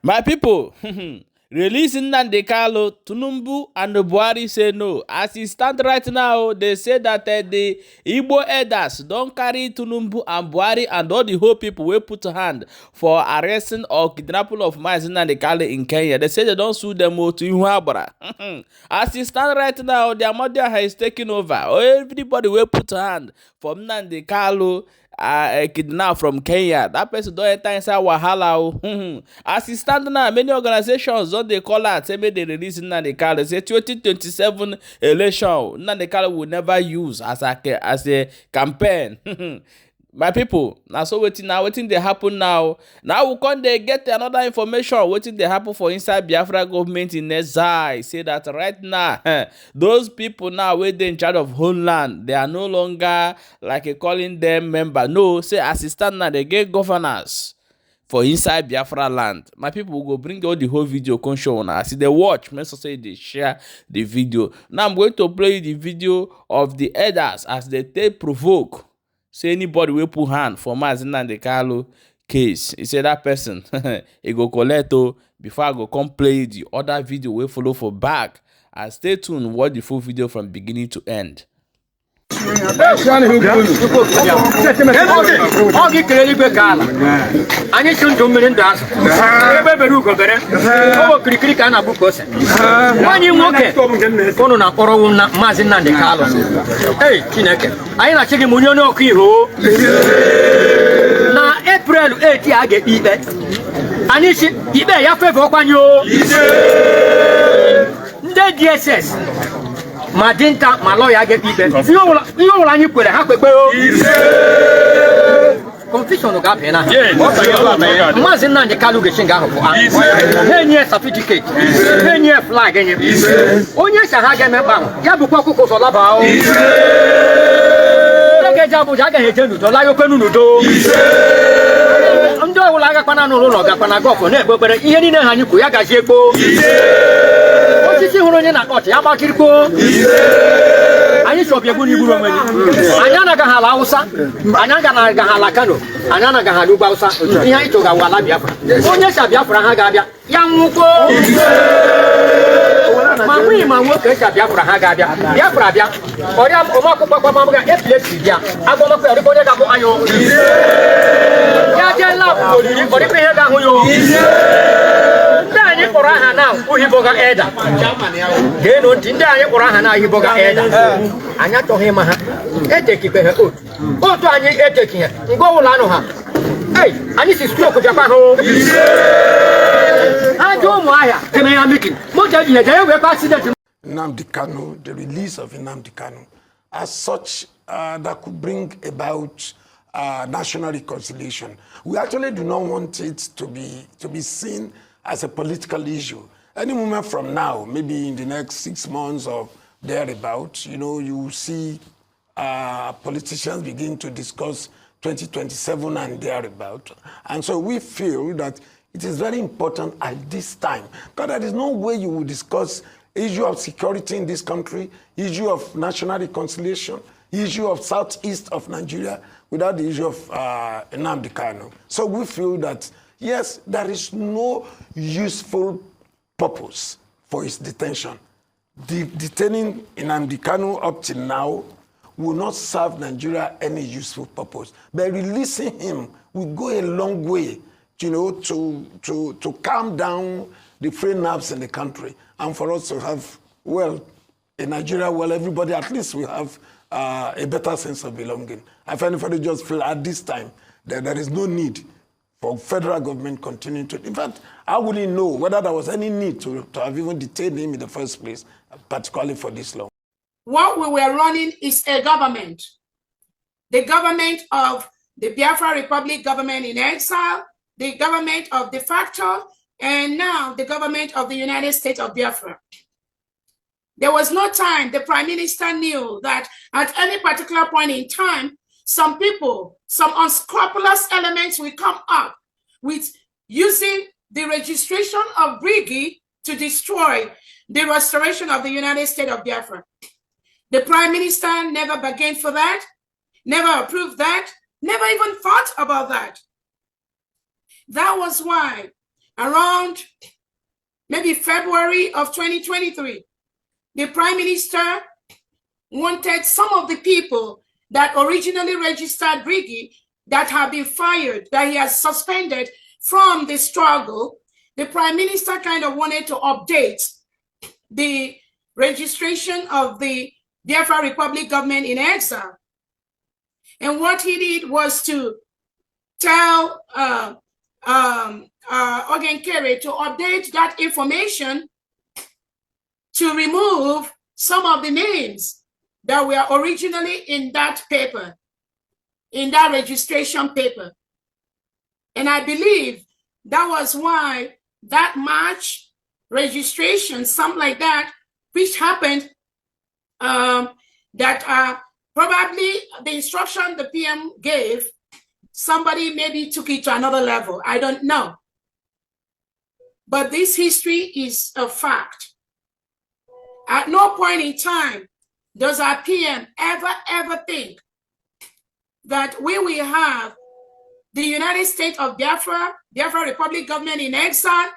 My people, releasing Nnamdi Kanu, Tinubu and Buhari say no. As it stands right now, they say that the Igbo elders don't carry Tinubu and Buhari and all the whole people will put hand for arresting or kidnapping of Nnamdi Kanu in Kenya. They say they don't sue them to Ihuabara. As it stands right now, the Amadioha is taking over. Everybody will put hand for Nnamdi Kanu kidnap from Kenya. That person don't enter inside wahala. As it stands now, many organizations don't they call out say they release Nnamdi Kanu. They say 2027 election Nnamdi Kanu will never use as a campaign. My people, now so waiting they happen now. Now we come they get another information waiting they happen for inside Biafra government in exile. Say that right now, those people now where they in charge of homeland, they are no longer like calling them member. No, say assistant now they get governors for inside Biafra land. My people will go bring all the whole video come show on. As they watch, make sure say they share the video. Now I'm going to play the video of the elders as they take provoke. Say anybody will put hand for Nnamdi Kanu case. He said that person he go collect before I go come play the other video will follow for back. And stay tuned, watch the full video from beginning to end. April 8 I get ibe. Ani si ibe ya favor kwanyo. Nde DSS. Madinta my lawyer get ibe. You will anyi kwere ha pepe o. Confusion no gap na. Mazi Nnamdi Kanu ge shinga ho. Henye certificate. Henye flag enye. Onye sha ha ge meba. Ya bukwa kokko so laba o. Jabu jaga hejenu to layo kwenu nudo ndo wulaga kwana no lo ga kwana gofo na egbebere ihe ni na hanyi ku ya gaji egbo osisi huru onye na court ya gbakiriko anyị sobi egbu ni buru onweli anya na ga hala Hausa anya ga hala Kano anya na ga hala Ugwu Hausa ihe anyị toga wala Biafra onye sha Biafra ha ga abịa ya nwuko ma wi ma nwoke sha Biafra ha ga abịa Biafra bịa ọrịa ọmakụkọ kwa mamuga eplesi bịa agọmakọ ọrịa onye ga-abụ ayo ya je la olili ọrịa ihe ga-ahụ yo ndị anyị kpọrọ aha na uhiboga eda ga-eno ntị ndị anyị kpọrọ aha na uhiboga eda anyị achọghị ịma ha etekikwe ha otu anyị eteki ha ngwa ụlọ anụ ha anyị si stroke bịakwa hụ Nnamdi Kanu, the release of Nnamdi Kanu, as such, that could bring about national reconciliation. We actually do not want it to be seen as a political issue. Any moment from now, maybe in the next 6 months or thereabouts, you know, you will see politicians begin to discuss 2027 and thereabout. And so we feel that it is very important at this time, because there is no way you will discuss issue of security in this country, issue of national reconciliation, issue of southeast of Nigeria without the issue of Nnamdi Kanu. So we feel that, yes, there is no useful purpose for his detention. Detaining Nnamdi Kanu up till now will not serve Nigeria any useful purpose. By releasing him will go a long way, you know, to calm down the frayed nerves in the country, and for us to have, well, in Nigeria, well, everybody at least will have a better sense of belonging. I find if just feel at this time that there is no need for federal government continuing to. In fact, I wouldn't know whether there was any need to have even detained him in the first place, particularly for this long. What we were running is a government. The government of the Biafra Republic government in exile, the government of de facto, and now the government of the United States of Biafra. There was no time the Prime Minister knew that at any particular point in time, some people, some unscrupulous elements will come up with using the registration of Brigi to destroy the restoration of the United States of Biafra. The Prime Minister never bargained for that, never approved that, never even thought about that. That was why around maybe February of 2023, the Prime Minister wanted some of the people that originally registered Briggy that have been fired, that he has suspended from the struggle. The Prime Minister kind of wanted to update the registration of the Biafra Republic government in exile. And what he did was to tell Ogenkere to update that information to remove some of the names that were originally in that paper, in that registration paper. And I believe that was why that March registration, something like that, which happened, that probably the instruction the PM gave, somebody maybe took it to another level. I don't know. But this history is a fact. At no point in time does our PM ever think that we will have the United States of Biafra, Biafra Republic government in exile,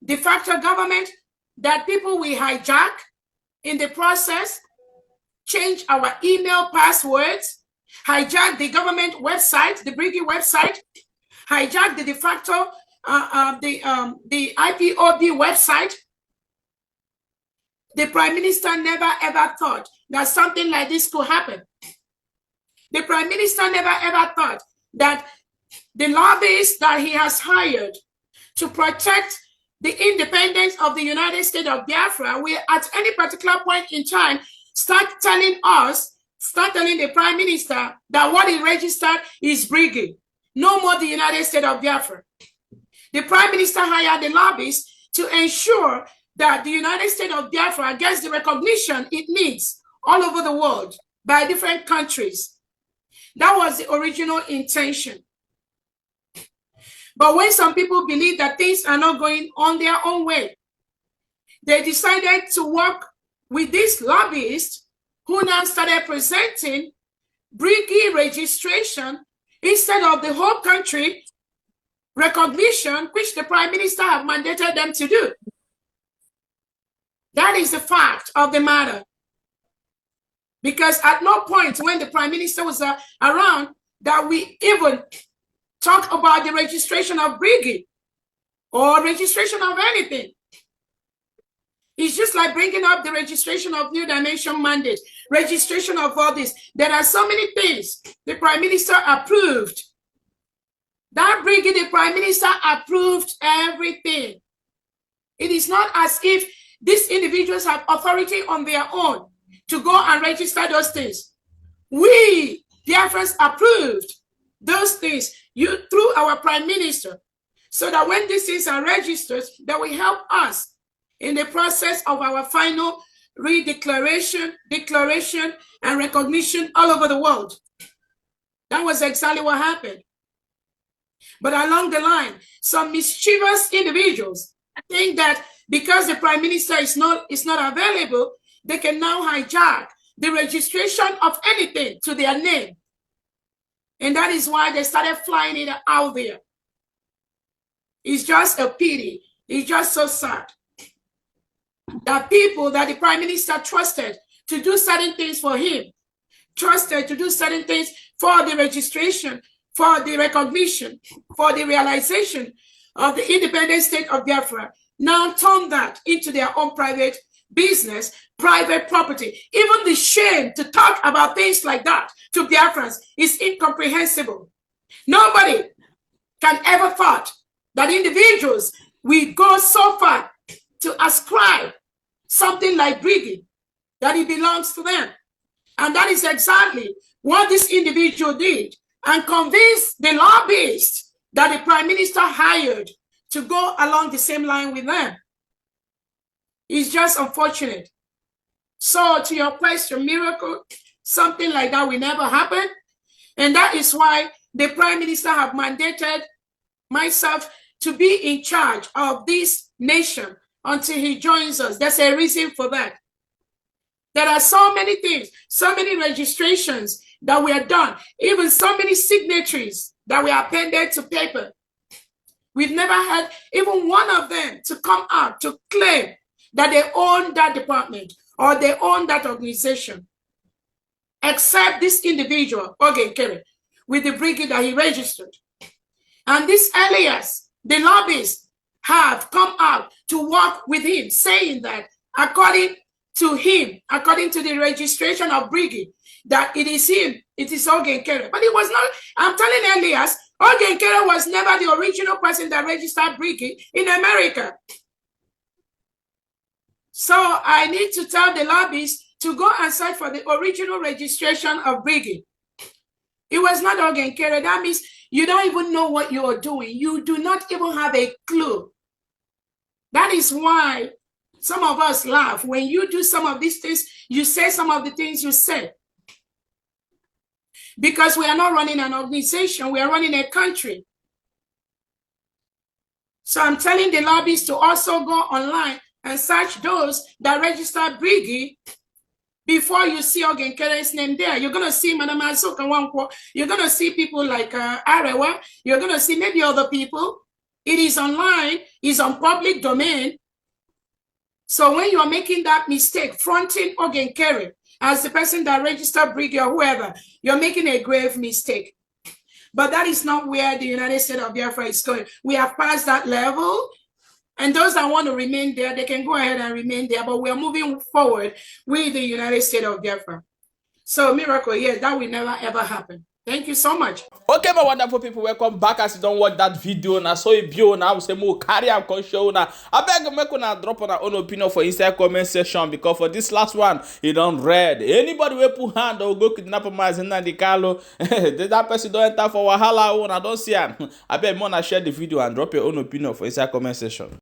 de facto government, that people will hijack in the process, change our email passwords, hijack the government website, the Briggy website, hijack the de facto, the IPOB website. The Prime Minister never ever thought that something like this could happen. The Prime Minister never ever thought that the lobbyists that he has hired to protect the independence of the United States of Biafra will at any particular point in time start telling the Prime Minister that what he registered is Briggy. No more the United States of Biafra. The Prime Minister hired the lobbyists to ensure that the United States of Biafra gets the recognition it needs all over the world by different countries. That was the original intention. But when some people believe that things are not going on their own way, they decided to work with these lobbyists who now started presenting Briggy registration instead of the whole country recognition, which the Prime Minister have mandated them to do. That is the fact of the matter. Because at no point when the Prime Minister was around that we even talk about the registration of Briggy or registration of anything. It's just like bringing up the registration of New Dimension mandate, registration of all this. There are so many things the Prime Minister approved. That Briggy, the Prime Minister approved everything. It is not as if these individuals have authority on their own to go and register those things. We, Biafrans, approved those things through our Prime Minister, so that when these things are registered, that will help us in the process of our final redeclaration, declaration, and recognition all over the world. That was exactly what happened. But along the line, some mischievous individuals think that because the Prime Minister is not available, they can now hijack the registration of anything to their name. And that is why they started flying it out there. It's just a pity. It's just so sad that people that the Prime Minister trusted to do certain things for him, trusted to do certain things for the registration, for the recognition, for the realization of the independent state of Biafra, now turn that into their own private business, private property. Even the shame to talk about things like that to Biafrans is incomprehensible. Nobody can ever thought that individuals will go so far to ascribe something like Briggy, that it belongs to them. And that is exactly what this individual did, and convinced the lobbyists that the Prime Minister hired to go along the same line with them. It's just unfortunate. So to your question, miracle, something like that will never happen. And that is why the Prime Minister have mandated myself to be in charge of this nation until he joins us. There's a reason for that. There are so many things, so many registrations that were done, even so many signatories that were appended to paper. We've never had even one of them to come out to claim that they own that department or they own that organization, except this individual, Ogen Kere, with the brigade that he registered. And this alias, the lobbyists, have come out to work with him, saying that according to him, according to the registration of brigade, that it is him, it is Ogen Kere. But it was not, I'm telling Elias, Ogen Kere was never the original person that registered brigade in America. So I need to tell the lobbyists to go and search for the original registration of brigade. It was not Ogen Kere. That means you don't even know what you are doing. You do not even have a clue. That is why some of us laugh. When you do some of these things, you say some of the things you say. Because we are not running an organization, we are running a country. So I'm telling the lobbyists to also go online and search those that registered brigade before you see Ogen Kere's name there. You're going to see Madam Azuka Wankwo. You're going to see people like Arewa. You're going to see maybe other people. It is online. It's on public domain. So when you're making that mistake, fronting Ogen Kere as the person that registered brigade or whoever, you're making a grave mistake. But that is not where the United States of Biafra is going. We have passed that level. And those that want to remain there, they can go ahead and remain there. But we are moving forward with the United States of Biafra. So, miracle, yes, that will never, ever happen. Thank you so much. Okay, my wonderful people, welcome back. As you don't watch that video, now so it bio now say more carry am come show now. I beg make una drop on our own opinion for inside comment section, because for this last one, you don't read. Anybody will put hand or go kidnap Nnamdi Kanu, that person don't enter for wahala. I don't see him. I beg more share the video and drop your own opinion for inside comment section.